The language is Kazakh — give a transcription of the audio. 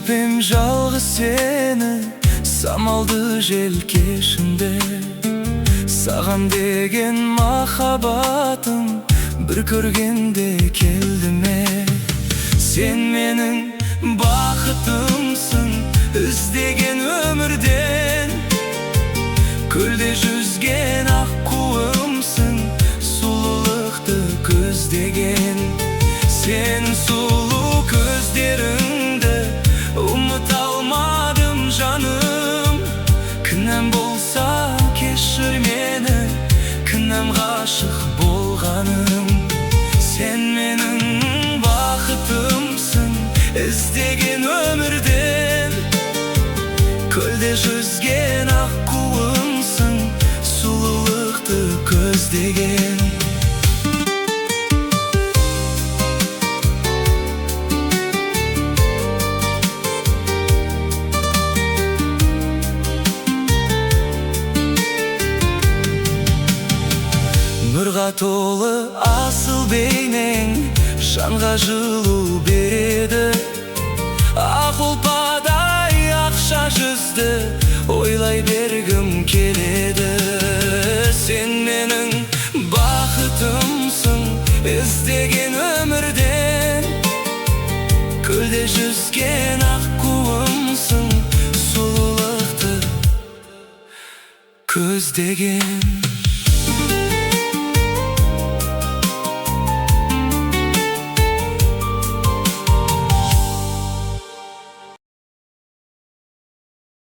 Öpem жалғыз сені самалды желкешінде. Саған деген махаббатым бір көргенде келдіме. Сен менің бақытымсың, іздеген өмірден. Көлде жүзген аққуымсың, сұлулықты көздеген. Сен сұлу көздеріңді ұмыта алмадым жаным. Кінәм болса кешір мені, кінәм ғашық болғаным. Сен менің бақытымсың, іздеген өмірден. Көлде жүзген аққуымсың, сұлулықты көздеген. Нұрға толы асыл бейнең жанға жылу береді. Ақ ұлпадай ақша жүзді ойлай бергім келеді. Сен менің бақытымсың, іздеген өмірден. Көлде жүзген аққуымсың, сұлулықты көздеген.